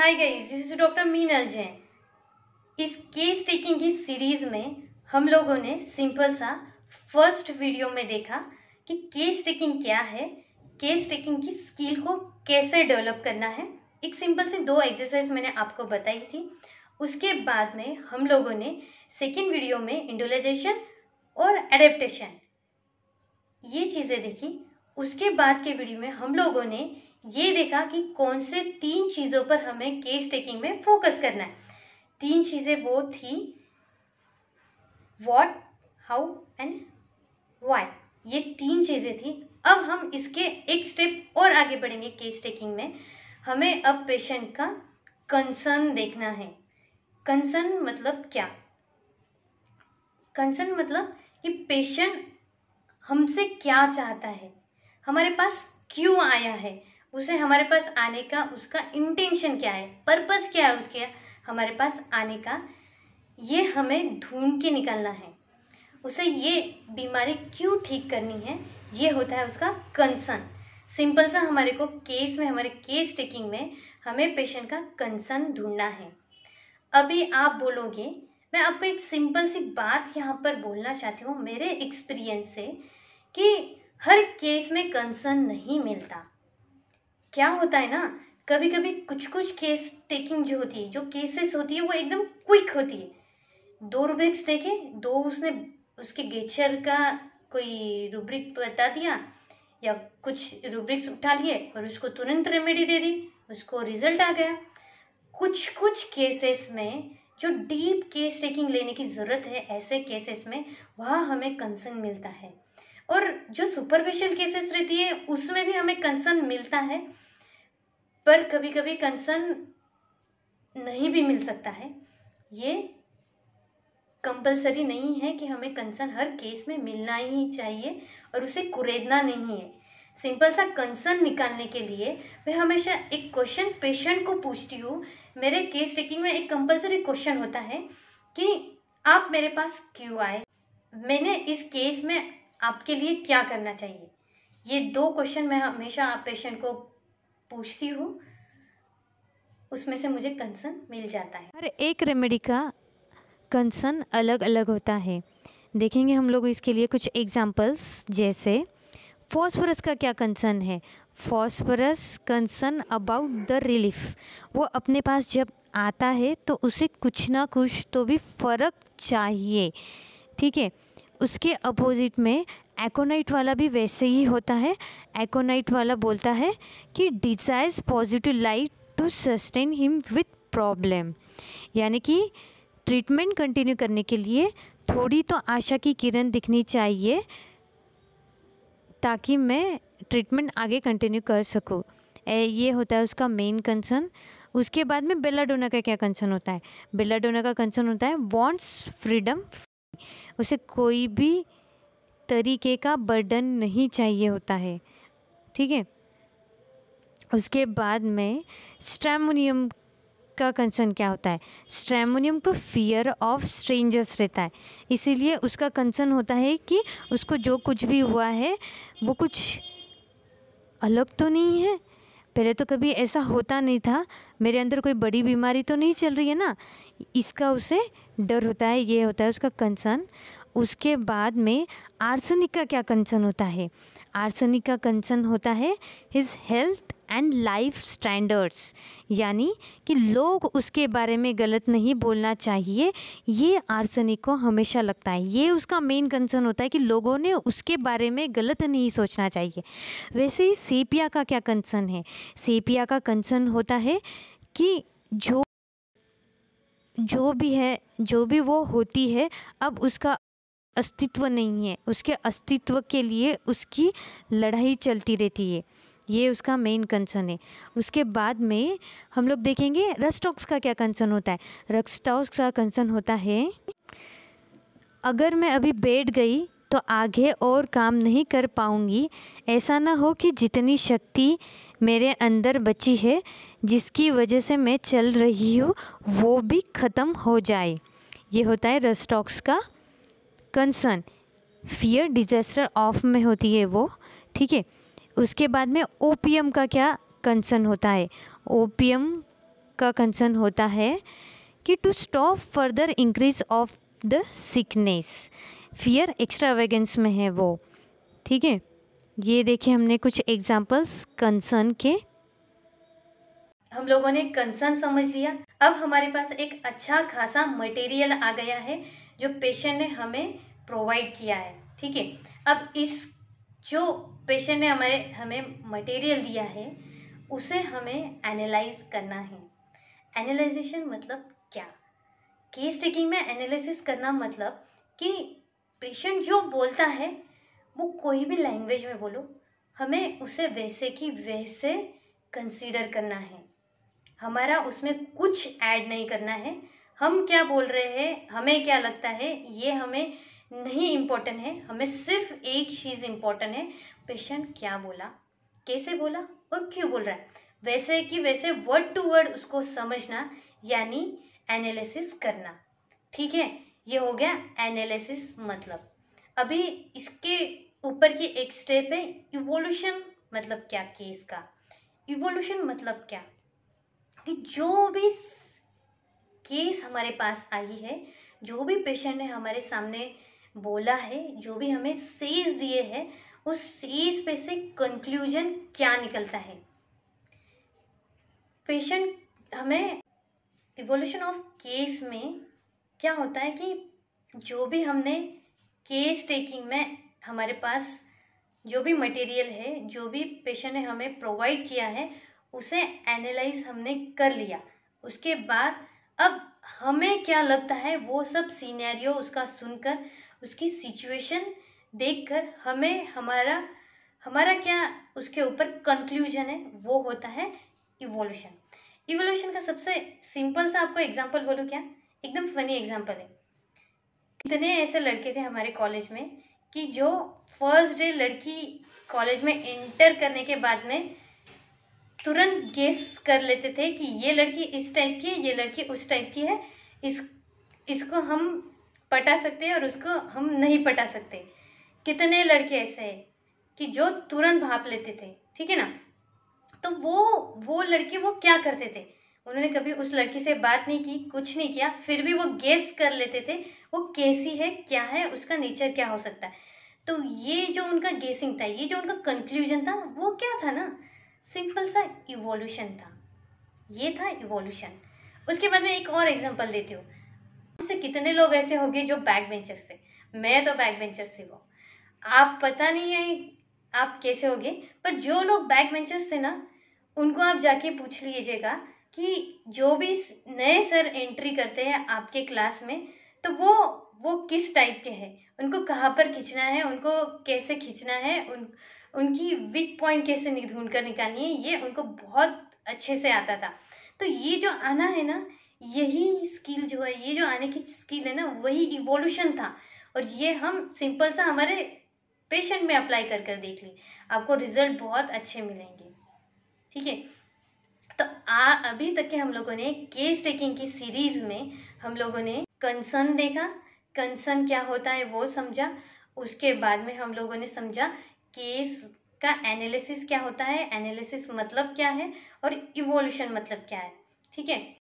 Hi guys, this is doctor Meenal Jain. इस case taking की series में हम लोगों ने सिंपल सा फर्स्ट वीडियो में देखा कि केस टेकिंग क्या है, केस टेकिंग की स्किल को कैसे डेवलप करना है। एक सिंपल सी 2 एक्सरसाइज मैंने आपको बताई थी। उसके बाद में हम लोगों ने सेकेंड वीडियो में इंडिविजुअलाइजेशन और एडेप्टेशन ये चीज़ें देखी। उसके बाद के वीडियो में हम लोगों ने ये देखा कि कौन से 3 चीज़ों पर हमें केस टेकिंग में फोकस करना है। 3 चीज़ें वो थी व्हाट, हाउ एंड व्हाई। ये 3 चीज़ें थी। अब हम इसके एक स्टेप और आगे बढ़ेंगे। केस टेकिंग में हमें अब पेशेंट का कंसर्न देखना है। कंसर्न मतलब क्या? कंसर्न मतलब कि पेशेंट हमसे क्या चाहता है, हमारे पास क्यों आया है, उसे हमारे पास आने का उसका इंटेंशन क्या है, पर्पस क्या है उसके हमारे पास आने का, ये हमें ढूंढ के निकालना है। उसे ये बीमारी क्यों ठीक करनी है, ये होता है उसका कंसर्न। सिंपल सा हमारे को केस में, हमारे केस टेकिंग में हमें पेशेंट का कंसर्न ढूंढना है। अभी आप बोलोगे, मैं आपको एक सिंपल सी बात यहाँ पर बोलना चाहती हूँ मेरे एक्सपीरियंस से कि हर केस में कंसर्न नहीं मिलता। क्या होता है ना, कभी कभी कुछ केस टेकिंग जो होती है, जो केसेस होती है वो एकदम क्विक होती है। 2 रुब्रिक्स देखे, 2 उसने उसके गेचर का कोई रुब्रिक बता दिया या कुछ रुब्रिक्स उठा लिए और उसको तुरंत रेमेडी दे दी, उसको रिजल्ट आ गया। कुछ केसेस में जो डीप केस टेकिंग लेने की ज़रूरत है, ऐसे केसेस में वहाँ हमें कंसर्न मिलता है। और जो सुपरफिशियल केसेस रहती है उसमें भी हमें कंसर्न मिलता है, पर कभी कभी कंसर्न नहीं भी मिल सकता है। ये कंपलसरी नहीं है कि हमें कंसर्न हर केस में मिलना ही चाहिए और उसे कुरेदना नहीं है। सिंपल सा कंसर्न निकालने के लिए मैं हमेशा एक क्वेश्चन पेशेंट को पूछती हूँ। मेरे केस टेकिंग में एक कंपलसरी क्वेश्चन होता है कि आप मेरे पास क्यों आए, मैंने इस केस में आपके लिए क्या करना चाहिए। ये 2 क्वेश्चन मैं हमेशा पेशेंट को पूछती हूँ, उसमें से मुझे कंसर्न मिल जाता है। हर एक रेमेडी का कंसर्न अलग अलग होता है। देखेंगे हम लोग इसके लिए कुछ एग्जांपल्स। जैसे फॉस्फोरस का क्या कंसर्न है। Phosphorus concern about the relief. वो अपने पास जब आता है तो उसे कुछ ना कुछ तो भी फ़र्क चाहिए, ठीक है। उसके अपोजिट में एकोनाइट वाला भी वैसे ही होता है। एकोनाइट वाला बोलता है कि desires positive light to sustain him with problem, यानी कि ट्रीटमेंट कंटिन्यू करने के लिए थोड़ी तो आशा की किरण दिखनी चाहिए ताकि मैं ट्रीटमेंट आगे कंटिन्यू कर सकूँ। ये होता है उसका मेन कंसर्न। उसके बाद में बेलाडोना का क्या कंसर्न होता है। बेलाडोना का कंसर्न होता है वांट्स फ्रीडम। उसे कोई भी तरीके का बर्डन नहीं चाहिए होता है, ठीक है। उसके बाद में स्ट्रैमोनियम का कंसर्न क्या होता है। स्ट्रैमोनियम को फियर ऑफ स्ट्रेंजर्स रहता है, इसीलिए उसका कंसर्न होता है कि उसको जो कुछ भी हुआ है वो कुछ अलग तो नहीं है, पहले तो कभी ऐसा होता नहीं था, मेरे अंदर कोई बड़ी बीमारी तो नहीं चल रही है ना, इसका उसे डर होता है। ये होता है उसका कंसर्न। उसके बाद में आर्सेनिक का क्या कंसर्न होता है। आर्सेनिक का कंसर्न होता है his health and life standards, यानी कि लोग उसके बारे में गलत नहीं बोलना चाहिए, ये आर्सेनिक को हमेशा लगता है। ये उसका मेन कंसर्न होता है कि लोगों ने उसके बारे में गलत नहीं सोचना चाहिए। वैसे ही सेपिया का क्या कंसर्न है। सेपिया का कंसर्न होता है कि जो भी है, जो भी वो होती है, अब उसका अस्तित्व नहीं है, उसके अस्तित्व के लिए उसकी लड़ाई चलती रहती है। ये उसका मेन कंसर्न है। उसके बाद में हम लोग देखेंगे रस्टॉक्स का क्या कंसर्न होता है। रस्टॉक्स का कंसर्न होता है अगर मैं अभी बैठ गई तो आगे और काम नहीं कर पाऊँगी, ऐसा ना हो कि जितनी शक्ति मेरे अंदर बची है जिसकी वजह से मैं चल रही हूँ वो भी ख़त्म हो जाए। ये होता है रस्टॉक्स का कंसर्न। फियर डिजास्टर ऑफ में होती है वो, ठीक है। उसके बाद में ओपियम का क्या कंसर्न होता है। ओपियम का कंसर्न होता है कि to stop further increase of the sickness, fear extravagance में है वो। ठीक है, ये देखिए हमने कुछ एग्जांपल्स कंसर्न के। हम लोगों ने कंसर्न समझ लिया। अब हमारे पास एक अच्छा खासा मटेरियल आ गया है जो पेशेंट ने हमें प्रोवाइड किया है। ठीक है, अब इस जो पेशेंट ने हमें मटेरियल दिया है उसे हमें एनालाइज करना है। एनालाइजेशन मतलब क्या? केस टेकिंग में एनालिसिस करना मतलब कि पेशेंट जो बोलता है वो कोई भी लैंग्वेज में बोलो, हमें उसे वैसे की वैसे कंसीडर करना है। हमारा उसमें कुछ ऐड नहीं करना है। हम क्या बोल रहे हैं, हमें क्या लगता है, ये हमें नहीं इम्पोर्टेंट है। हमें सिर्फ एक चीज़ इम्पोर्टेंट है, पेशेंट क्या बोला, कैसे बोला और क्यों बोल रहा है, वैसे कि वैसे वर्ड टू वर्ड उसको समझना, यानी एनालिसिस करना। ठीक है, ये हो गया एनालिसिस मतलब। अभी इसके ऊपर की एक स्टेप है इवोल्यूशन। मतलब क्या केस का? इवोल्यूशन मतलब क्या कि जो भी केस हमारे पास आई है, जो भी पेशेंट ने हमारे सामने बोला है, जो भी हमें सेज दिए हैं, उस सेज पे से कंक्लूजन क्या निकलता है। पेशेंट हमें इवोल्यूशन ऑफ केस में क्या होता है कि जो भी हमने केस टेकिंग में हमारे पास जो भी मटेरियल है, जो भी पेशेंट ने हमें प्रोवाइड किया है, उसे एनालाइज हमने कर लिया। उसके बाद अब हमें क्या लगता है वो सब सिनेरियो उसका सुनकर, उसकी सिचुएशन देखकर हमें हमारा क्या उसके ऊपर कंक्लूजन है, वो होता है इवोल्यूशन। इवोल्यूशन का सबसे सिंपल सा आपको एग्जांपल बोलूं क्या? एकदम फनी एग्जांपल है। कितने ऐसे लड़के थे हमारे कॉलेज में कि जो फर्स्ट डे लड़की कॉलेज में एंटर करने के बाद में तुरंत गेस कर लेते थे कि ये लड़की इस टाइप की है, ये लड़की उस टाइप की है, इसको हम पटा सकते हैं और उसको हम नहीं पटा सकते। कितने लड़के ऐसे हैं कि जो तुरंत भाप लेते थे। ठीक है ना? तो वो लड़के वो क्या करते थे, उन्होंने कभी उस लड़की से बात नहीं की, कुछ नहीं किया, फिर भी वो गेस कर लेते थे वो कैसी है, क्या है, उसका नेचर क्या हो सकता है। तो ये जो उनका गेसिंग था, ये जो उनका कंक्लूजन था, वो क्या था ना, सिंपल सा इवोल्यूशन था। ये था इवोल्यूशन। उसके बाद मैं एक और एग्जांपल देती हूँ। हमसे कितने लोग ऐसे होंगे जो बैक बेंचर्स थे। मैं तो बैक बेंचर से वो, आप पता नहीं है आप कैसे होगे, पर जो लोग बैक बेंचर्स थे ना, उनको आप जाके पूछ लीजिएगा कि जो भी नए सर एंट्री करते हैं आपके क्लास में, तो वो किस टाइप के हैं, उनको कहाँ पर खींचना है, उनको कैसे खींचना है, उनकी वीक पॉइंट कैसे ढूंढ कर निकालनी है, ये उनको बहुत अच्छे से आता था। तो ये जो आना है ना, यही स्किल जो है, ये जो आने की स्किल है ना, वही इवोल्यूशन था। और ये हम सिंपल सा हमारे पेशेंट में अप्लाई कर देख ली, आपको रिजल्ट बहुत अच्छे मिलेंगे। ठीक है, तो अभी तक के हम लोगों ने केस टेकिंग की सीरीज में हम लोगों ने कंसर्न देखा, कंसर्न क्या होता है वो समझा। उसके बाद में हम लोगों ने समझा केस का एनालिसिस क्या होता है, एनालिसिस मतलब क्या है, और इवोल्यूशन मतलब क्या है। ठीक है।